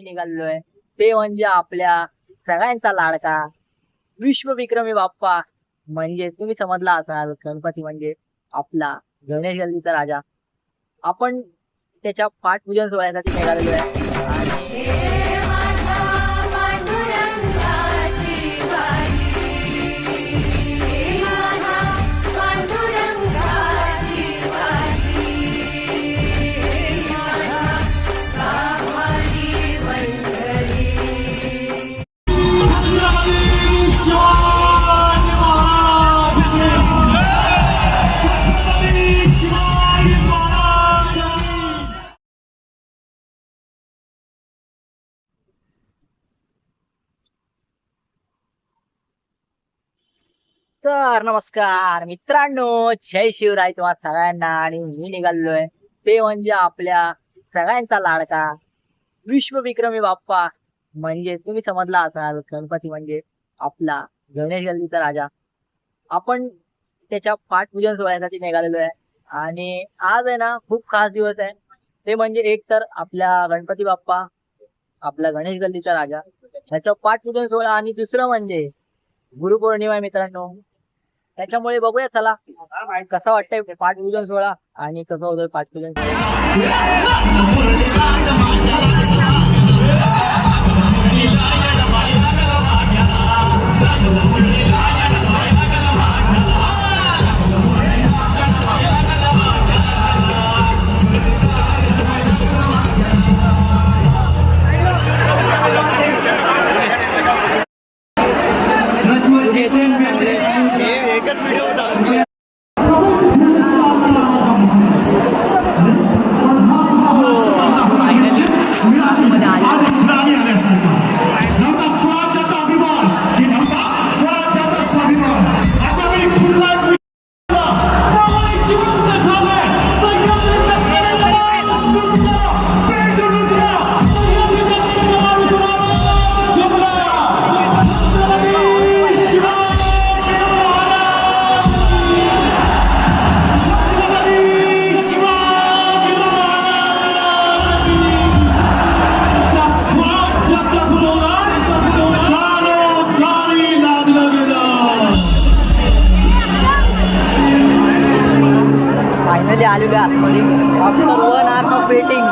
मी निघालोय ते म्हणजे आपल्या सगळ्यांचा लाडका विश्वविक्रमी बाप्पा, म्हणजे तुम्ही समजला असाल गणपती म्हणजे आपला गणेश गल्लीचा राजा. आपण त्याच्या पाठपूजन सोहळ्यासाठी निघालेलो आहे आणि तर नमस्कार मित्रांनो, जय शिवराय तुम्हा सगळ्यांना. आणि मी निघालोय ते म्हणजे आपल्या सगळ्यांचा लाडका विश्वविक्रमी बाप्पा, म्हणजे तुम्ही समजला असाल गणपती म्हणजे आपला गणेश गल्लीचा राजा. आपण त्याच्या पाठपूजन सोहळ्यासाठी निघालेलो आहे आणि आज आहे ना खूप खास दिवस आहे. ते म्हणजे एक तर आपल्या गणपती बाप्पा आपला गणेश गल्लीचा राजा ह्याचं पाठपूजन सोहळा, आणि दुसरं म्हणजे गुरुपौर्णिमा आहे मित्रांनो. त्याच्यामुळे बघूया चला कसं वाटतंय पाठपूजन सोहळा आणि कसं होतं पाठपूजन आलेलो आहे आतमध्ये after 1 hours of waiting.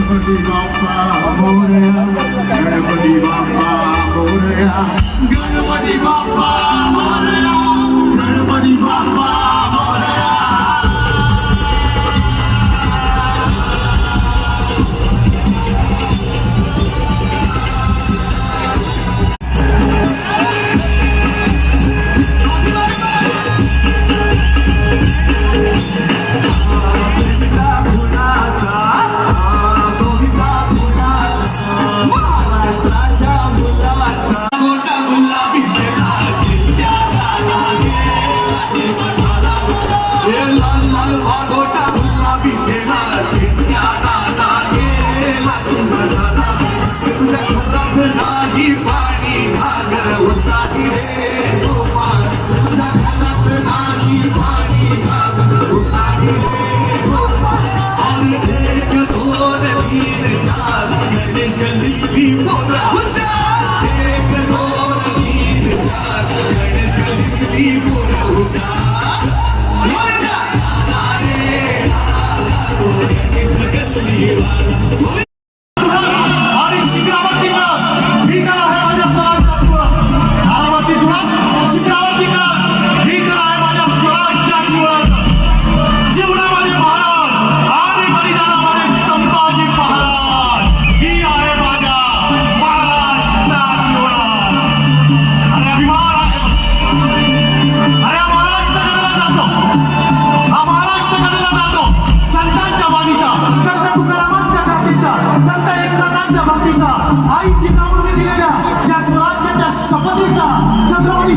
Ganpati Bappa Morya, Ganpati Bappa Morya, Ganpati Bappa Morya, Ganpati Bappa Morya.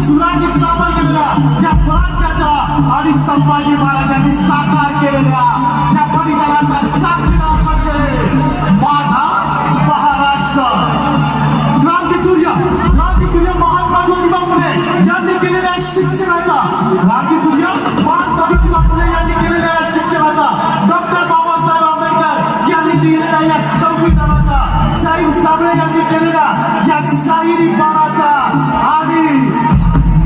सुरांनी स्थापन केलेल्या या स्वराज्याच्या आणि संभाजी महाराजांनी साकार केलेल्या त्या बलिदानाचा साक्षीदार म्हणजे माझा महाराष्ट्र. क्रांतीसूर्य महात्मा ज्योतिबा फुले यांनी केलेल्या शिक्षणाचा, क्रांतीसूर्य महात्मा ज्योतिबा फुले यांनी केलेल्या शिक्षणाचा, डॉक्टर बाबासाहेब आंबेडकर यांनी दिलेल्या या संविधानाचा, शाहीर साबळे यांनी केलेल्या या शाहिरी बाणाचा आणि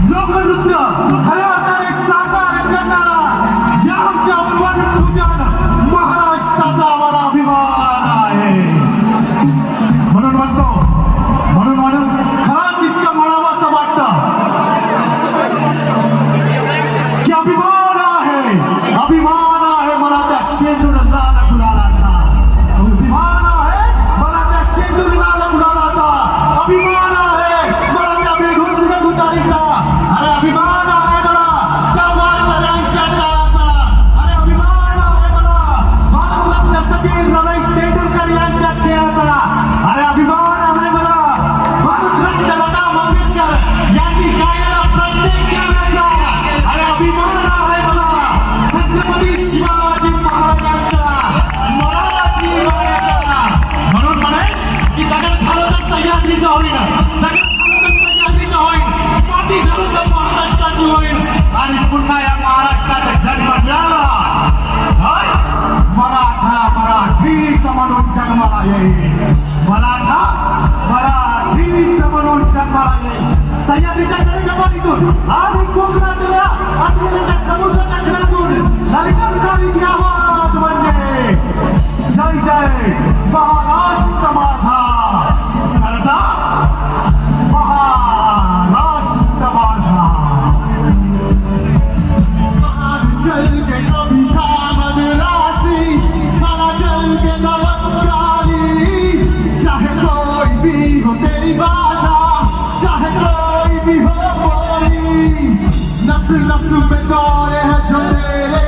लोकनृत्य खऱ्या अर्थाने साकार करणारा या आमच्या वनसुजन महाराष्ट्राचा आम्हाला अभिमान आहे. म्हणून खरंच इतकं म्हणावं असं वाटतं की अभिमान आहे मला त्या शेंदूर लाल गुलालाचा, अभिमान आहे मला त्या शेंदूर लाल गुलालाचा, अभिमान आहे मला त्या बेघून गुतारीचा, अरे अभिमान आहे मला त्या वारकऱ्यांच्या टाळाचा, अरे अभिमान आहे मला भारतरत्न सचिन रवी तेंडुलकर यांच्या खेळाचा, अरे अभिमान आहे मला भारतरत्न लता मंगेशकर यांनी गायलेला प्रत्येक गाण्याचा, अरे अभिमान आहे मला छत्रपती शिवाजी महाराजांच्या मराठी गाण्याचा. म्हणून म्हणे की जगात झालं तर सह्याद्रीचं होईल, जगात झालं तर सह्याद्रीचं होईल, माती झालं तर महाराष्ट्राची होईल आणि पुन्हा या महाराष्ट्रात जन्म मिळाला मराठीच म्हणून जन्माला येईल, मराठीच म्हणून जन्माला येईल. सह्याद्रीच्या कडेकपारीतून आणि कोकणातल्या असलेल्या समुद्र तटरातून ललकारणारी आवाज म्हणजे जय जय महाराष्ट्र माझा, माझा महाराष्ट्र माझा. चल के कभी खामद राशि सारा चल के नवकारी, चाहे कोई भी हो तेरी भाषा, चाहे कोई भी हो बोली, नस्ल नस्ल पे दौरे हैं जो तेरे